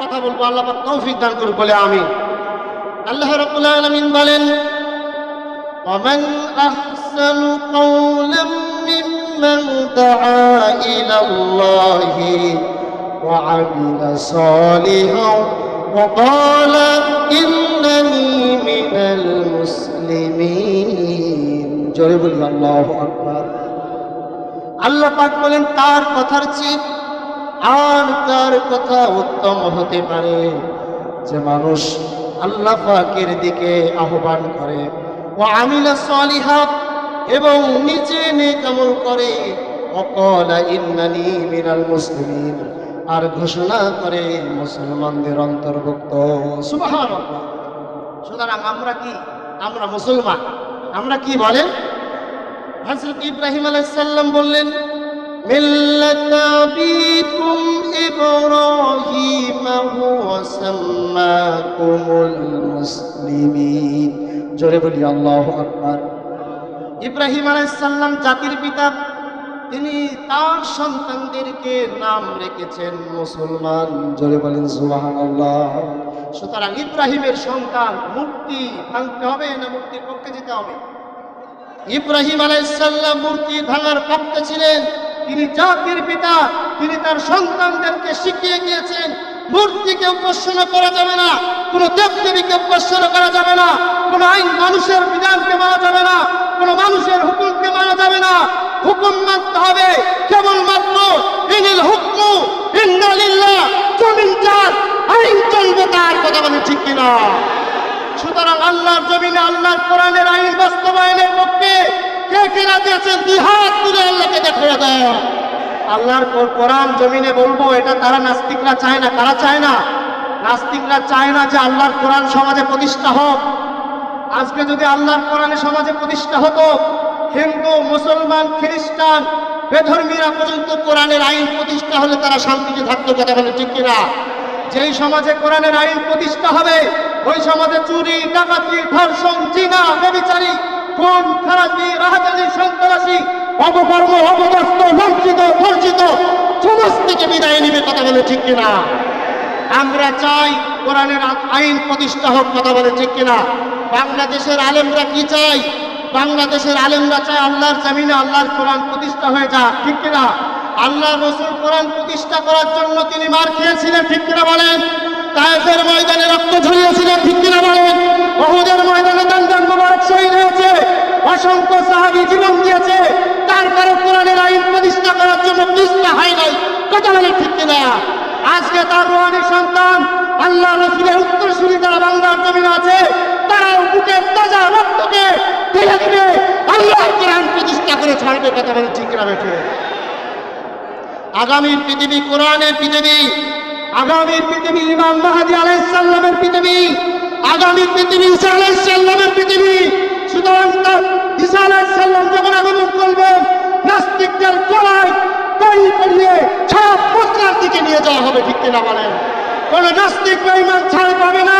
কথা বলবো, আল্লাহ পাক তৌফিক দান করুন বলে আমিন। আল্লাহ রাব্বুল আলামিন বলেন, ومن أحسن قولا ممن دعا إلى الله وعمل صالحا وقال إنني من المسلمين জোরে বলি আল্লাহু আকবার। আল্লাহ পাক বলেন, তার কথার চেয়ে আর কার কথা উত্তম হতে পারে যে মানুষ আল্লাহ পাকের দিকে আহ্বান করে, ও আমিলা সালিহাত এবং নিজে নেক আমল করে, ওয়াকালা ইন্নানি মিনাল মুসলিমিন আর ঘোষণা করে মুসলমানদের অন্তর্ভুক্ত। সুবহানাল্লাহ। সুতরাং আমরা কি? আমরা মুসলমান। আমরা কি বলেন? হযরত ইব্রাহিম আলাইহিস সালাম বললেন, মিল্লাতা আবিকুম ইব্রাহিম হুয়া সাম্মাকুমুল মুসলিমিন। জোরে বলি আল্লাহু আকবার। ইব্রাহিম আলাইহিস সালাম জাতির পিতা, তিনি তার সন্তানদেরকে নাম রেখেছেন মুসলমান। জোরে বলেন সুবহানাল্লাহ। সুতরাং ইব্রাহিমের সন্তান মূর্তি ভাঙতে হবে না মূর্তির পক্ষে যেতে হবে? ইব্রাহিম আলাইহিস সালাম মূর্তি ভাঙার পক্ষে ছিলেন। তিনি জাতির পিতা, তিনি তার সন্তানদেরকে শিখিয়ে গিয়েছেন মূর্তিকে উপাসনা করা যাবে না, কোন দেবদেবীকে উপাসনা করা যাবে না, কোন আইন মানুষের বিধানকে মানা যাবে না, কোন মানুষের হুকুমকে মানা যাবে না। হুকুম মানতে হবে কেবলমাত্র ইনিল হুকমু ইন্না লিল্লাহ, জমিন যার, আইন চলবে তার। কথা বলে ঠিক কিনা? সুতরাং আল্লাহর জমিনে আল্লাহর কোরআনের আইন বাস্তবায়নের পক্ষে কে কে রাজি আছেন? দুই হাত তুলে আল্লাহকে দেখিয়ে দেয়। আল্লাহর কোরআন জমিনে বলবো, এটা তারা নাস্তিকরা চায় না। কারা চায় না? নাস্তিকরা চায় না যে আল্লাহর কোরআন সমাজে প্রতিষ্ঠা হোক। আজকে যদি আল্লাহর কোরআনে সমাজে প্রতিষ্ঠা হতো, হিন্দু, মুসলমান, খ্রিস্টান, বেধর্মীরা পর্যন্ত কোরআনের আইন প্রতিষ্ঠা হলে তারা শান্তিতে থাকতো। কথা বলে ঠিক কিনা? যেই সমাজে কোরআনের আইন প্রতিষ্ঠা হবে, ওই সমাজে চুরি, ডাকাতি, ধর্ষণ, জিনা, ব্যভিচারী, খুন, খারাপি, রাহাজানি, সন্ত্রাসী, অপকর্ম, অপদস্থ, বঞ্চিত, বঞ্চিত সমাজ থেকে বিদায় নিবে। কথা বলে ঠিক কিনা? আমরা চাই কোরআনের আইন প্রতিষ্ঠা হোক। কথা বলে ঠিক কিনা? বাংলাদেশের আলেমরা কি চাই? বাংলাদেশের আলেমরা চায় আল্লাহর জমিনে আল্লাহর কোরআন প্রতিষ্ঠা হয়ে যাক। ঠিক কিনা? আল্লাহ রাসূল কোরআন প্রতিষ্ঠা করার জন্য তিনি মার খেয়েছিলেন। ঠিক কিনা বলেন? তায়েফের ময়দানে রক্ত ঝরিয়েছিলেন। ঠিক কিনা বলেন? উহুদের ময়দানে দান মোবারক শহীদ হয়েছে, অসংখ্য সাহাবী জীবন দিয়েছে। তারপরে কোরআনের আইন প্রতিষ্ঠা করার জন্য প্রতিষ্ঠা হয় নাই। কথা বলে ঠিক কিনা? আজকে তার রুহানি সন্তান আল্লাহ রাসূলের উত্তরসূরি যারা বাংলার জমিনে আছে, তারা বুকের তাজা রক্তকে ঢেলে দিবে, আল্লাহর কোরআন প্রতিষ্ঠা করে ছাড়বে। কথা বলে ঠিক কিনা? বেঠে আগামীর পৃথিবী কোরআনের পৃথিবী, আগামীর পৃথিবী ইমাম মাহদী আলাইহিস সালামের পৃথিবী, আগামী পৃথিবী ঈসা আলাইহিস সালামের পৃথিবী। সুতরাং ঈসা আলাইহিস সালাম যখন আগমন করবেন, নাস্তিকদের গলায় দড়ি পরিয়ে সব পত্রার দিকে নিয়ে যাওয়া হবে। ঠিক কিনা বলেন? কোন নাস্তিক বেঈমান ছাড় পাবে না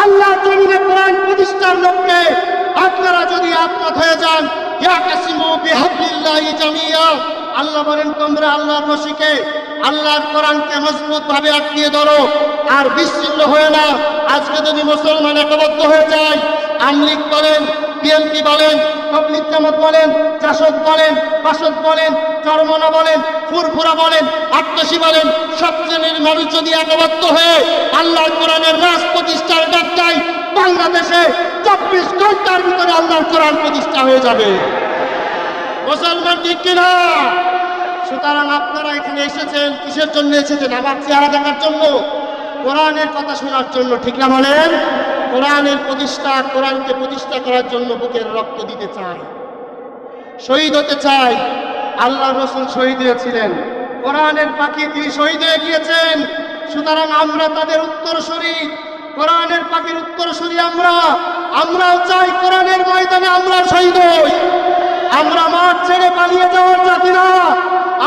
আল্লাহ জমিনে কোরআন প্রতিষ্ঠার লক্ষ্যে। আপনারা যদি একমত হয়ে যান, ইয়াকাসিমু বিহাবলিল্লাহি জামিয়া, আল্লাহ বলেন তোমরা আল্লাহর রশিকে, আল্লাহর কোরআনকে মজবুত ভাবে আঁকড়িয়ে ধরো আর বিচ্ছিন্ন হয়ে না। আজকে যদি মুসলমান একবদ্ধ হয়ে যায়, আমলিগ বলেন, বিএনপি বলেন, তাবলীগ জামাত বলেন, জাসদ বলেন, বাসদ বলেন, চরমনা বলেন, ফুরফুরা বলেন, আট্টাশি বলেন, সব শ্রেণীর মানুষ যদি একবদ্ধ হয়ে আল্লাহর কোরআনের রাজ প্রতিষ্ঠার ডাক দেয়, বাংলাদেশে 24 ঘন্টার ভিতরে আল্লাহর কোরআন প্রতিষ্ঠা হয়ে যাবে। মুসলমান ঠিক কিনা? সুতরাং আপনারা এখানে এসেছেন কিসের জন্য এসেছেন? আমার চেহারা দেখার জন্য? কোরআনের কথা শোনার জন্য। ঠিক না বলেন? কোরআনের প্রতিষ্ঠা, কোরআনকে প্রতিষ্ঠা করার জন্য বুকের রক্ত দিতে চাই, শহীদ হতে চাই। আল্লাহ রাসূল শহীদ হয়েছিলেন, কোরআনের পাখি তিনি শহীদ হয়ে গিয়েছেন। সুতরাং আমরা তাদের উত্তরসূরি, কোরআনের পাখির উত্তরসূরি আমরাও চাই কোরআনের ময়দানে আমরা শহীদ হই। আমরা মাঠ ছেড়ে পালিয়ে যাওয়ার জাতি না,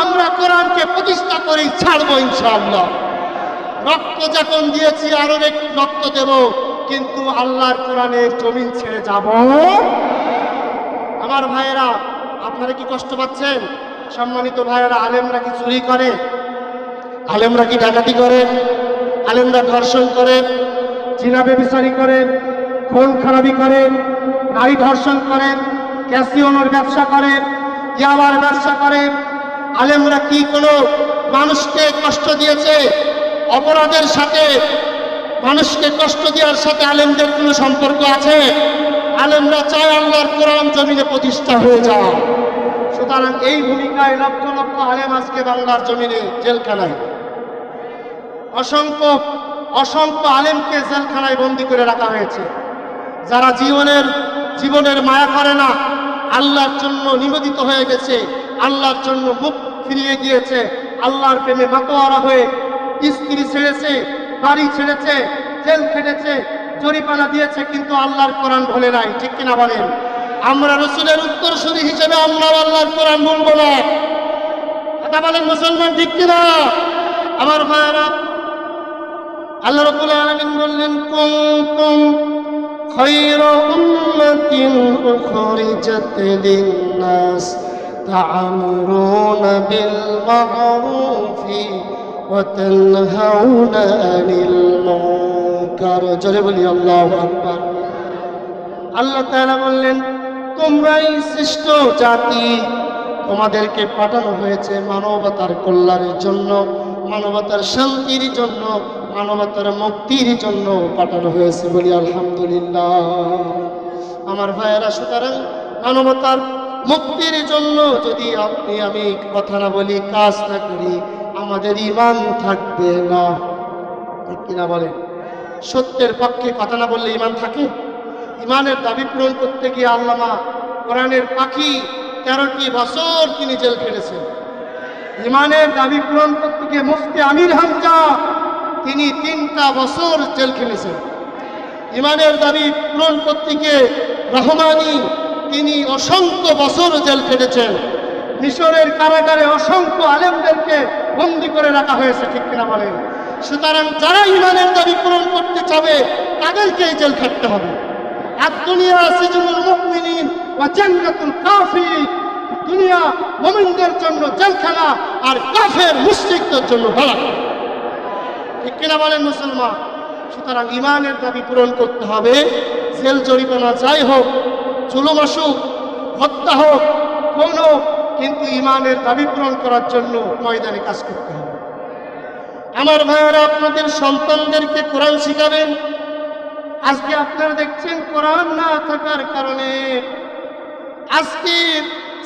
আমরা কোরআনকে প্রতিষ্ঠা করেই ছাড়বো ইনশাআল্লাহ। রক্ত যখন দিয়েছি আরো রক্ত দেব, কিন্তু আল্লাহর কোরআনের জমিন ছেড়ে যাব। আমার ভাইয়েরা, আপনারা কি কষ্ট পাচ্ছেন? সম্মানিত ভাইয়েরা, আলেমরা কি চুরি করে? আলেমরা কি ডাকাতি করে? আলেমরা ধর্ষণ করে, জিনা ব্যভিচারী করে, খুন খারাপি করে, নারী ধর্ষণ করে, ক্যাসিওনোর ব্যবসা করে, ইয়াবার ব্যবসা করে। আলেমরা কি কোনো মানুষকে কষ্ট দিয়েছে? অপরাধের সাথে মানুষকে কষ্ট দেওয়ার সাথে আলেমদের কোনো সম্পর্ক আছে? আলেমরা চায় আল্লাহর কোরআন জমিনে প্রতিষ্ঠা হয়ে যায়। সুতরাং এই ভূমিকায় লক্ষ লক্ষ আলেম আজকে বাংলার জমিনে জেলখানায়, অসংখ্য অসংখ্য আলেমকে জেলখানায় বন্দী করে রাখা হয়েছে। যারা জীবনের মায়া করে না, আল্লাহর জন্য নিবেদিত হয়ে গেছে, আল্লাহর জন্য মুখ ফিরিয়ে গিয়েছে, আল্লাহর প্রেমে মাতোয়ারা হয়ে স্ত্রী ছেড়েছে, বাড়ি ছেড়েছে, জেল খেটেছে, জরিমানা দিয়েছে, কিন্তু আল্লাহর কোরআন ভোলে নাই। ঠিক কিনা বলেন? আমরা রসুলের উত্তরসূরি হিসেবে আমরা আল্লাহর কোরআন বলবো না। কথা বলেন মুসলমান, ঠিক কিনা? আমার ভাইয়েরা, আল্লাহ রাব্বুল আলামিন বললেন, কুনতুম খায়রা উম্মাতিন উখরিজাত লিন-নাস তা'মুরুনা বিল মা'রুফি ওয়া তানহাউনা আনিল মুনকার। জোরে বলি আল্লাহু আকবার। আল্লাহ তাআলা বললেন, তোমরাই শ্রেষ্ঠ জাতি, তোমাদেরকে পাঠানো হয়েছে মানবতার কল্যাণের জন্য, মানবতার শান্তির জন্য, মানবতার মুক্তির জন্য পাঠানো হয়েছে। বলি আলহামদুলিল্লাহ। আমার ভাইয়েরা, সুতরাং মানবতার মুক্তির জন্য যদি আপনি আমি কথা না বলি, কাজ না করি, আমাদের ঈমান থাকবে না। ঠিক কিনা বলেন? সত্যের পক্ষে কথা না বললে ঈমান থাকে? ঈমানের দাবি পূরণ করতে গিয়ে আল্লামা কোরআনের পাখি 13টি বছর তিনি জেল খেটেছেন। ঈমানের দাবি পূরণ করতে গিয়ে মুফতি আমির হামজা তিনি 3টা বছর জেল খেটেছেন। ঈমানের দাবি পূরণ করতে গিয়ে রহমানি তিনি অসংখ্য বছর জেল খেটেছেন। মিশরের কারাগারে অসংখ্য আলেমদেরকে বন্দী করে রাখা হয়েছে। ঠিক কিনা বলেন? সুতরাং যারা ঈমানের দাবি পূরণ করতে চাবে তাদেরকেই জেল খাটতে হবে। আর দুনিয়া সিজনুল মুমিনিন ওয়া জান্নাতুল কাফিরিন, দুনিয়া মুমিনদের জন্য জেলখানা আর কাফের মুশরিকদের জন্য বারাকা। ঠিক কিনা বলেন মুসলমান? সুতরাং ঈমানের দাবি পূরণ করতে হবে। জেল জরিমানা যাই হোক, জুলুম আসুক, হত্যা হোক, খুন হোক, কিন্তু ঈমানের দাবি পূরণ করার জন্য ময়দানে কাজ করতে হবে। আমার ভাইয়েরা, আপনাদের সন্তানদেরকে কোরআন শিখাবেন। আজকে আপনারা দেখছেন কোরআন না থাকার কারণে আজকে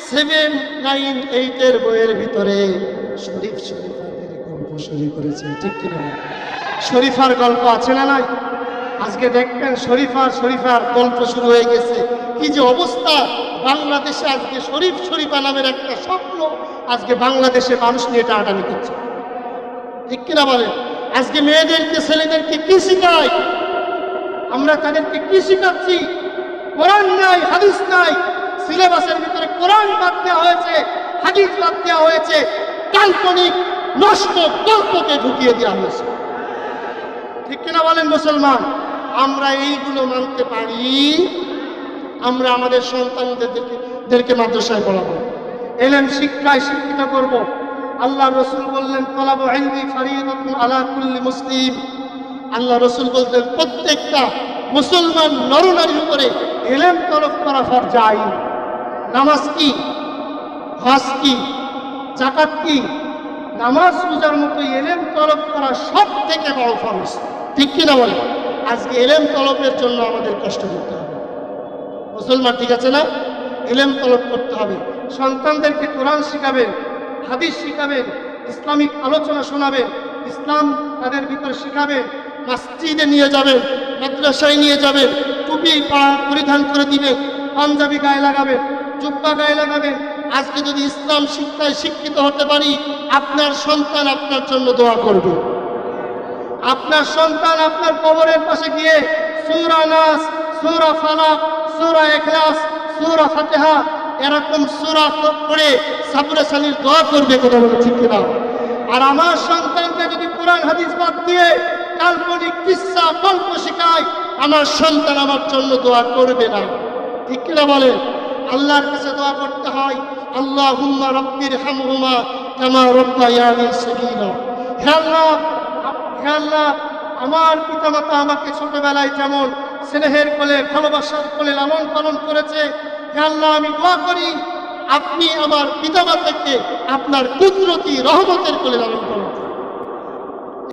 7, 9, 8 বইয়ের ভিতরে শরীফাদের গল্প শুরু করেছে। ঠিক কিনা? শরীফার গল্প আছে না নাই? আজকে দেখবেন শরীফার গল্প শুরু হয়ে গেছে। কি যে অবস্থা বাংলাদেশে! আজকে শরীফা নামের একটা স্বপ্ন আজকে বাংলাদেশে মানুষ নিয়ে টানাটানি করছে। ঠিক কিনা বলেন? আজকে মেয়েদেরকে, ছেলেদেরকে কি শিখায়? আমরা তাদেরকে কি শিখাচ্ছি? কোরআন নাই, হাদিস নাই। সিলেবাসের ভিতরে কোরআন বাদ দেওয়া হয়েছে, হাদিস বাদ দেওয়া হয়েছে, কাল্পনিক নষ্ট গল্পকে ঢুকিয়ে দেওয়া হয়েছে। ঠিক কিনা বলেন মুসলমান? আমরা এইগুলো মানতে পারি? আমরা আমাদের সন্তানদেরকে মাদ্রাসায় পড়াবো, এলেম শিক্ষায় শিক্ষিত করব। আল্লাহ রসুল বললেন, তলাবু ইলমি ফারিদাতুন আলা কুল্লি মুসলিম। আল্লাহ রসুল বলতেন, প্রত্যেকটা মুসলমান নরনারীর উপরে এলেম তলব করা ফরজ আইন। নামাজ কি, হজ কি, যাকাত কি? নামাজ রোজার মতো এলেম তলব করা সব থেকে বড় ফরজ। ঠিক কিনা বলে? আজকে এলেম তলবের জন্য আমাদের কষ্ট করতে হবে মুসলমান। ঠিক আছে না? এলেম তলব করতে হবে। সন্তানদেরকে কোরআন শিখাবেন, হাদিস শিখাবেন, ইসলামিক আলোচনা শোনাবেন, ইসলাম তাদের ভিতরে শিখাবেন। মসজিদে নিয়ে যাবেন, মাদ্রাসায় নিয়ে যাবেন, টুপি পরিধান করে দিবেন, পাঞ্জাবি গায়ে লাগাবেন, জুব্বা গায়ে লাগাবেন। আজকে যদি ইসলাম শিক্ষায় শিক্ষিত হতে পারি, আপনার সন্তান আপনার জন্য দোয়া করবে। আপনার সন্তান আপনার কবরের পাশে গিয়ে সূরা নাস, সূরা ফালাক, সূরা ইখলাস, সূরা ফাতিহা এরকম সূরা পড়ে সাবরে সালির দোয়া করবে। কথা বলে ঠিক কিনা? আর আমার সন্তানকে যদি কোরআন হাদিস বাদ দিয়ে কাল্পনিক কিসসা গল্প শেখায়, আমার সন্তান আমার জন্য দোয়া করবে না। ঠিক কিনা বলেন? আল্লাহর কাছে দোয়া করতে হয়, আল্লাহুম্মা রাব্বির হামহুমা কামা রাব্বায়ানি সগীরা। হে আল্লাহ, আমার পিতামাতা আমাকে ছোটবেলায় যেমন স্নেহের কোলে ভালোবাসার কোলে লালন পালন করেছে, হে আল্লাহ আমি দোয়া করি আপনি আমার পিতামাতাকে আপনার কুদরতি রহমতের কোলে লালন পালন করুন।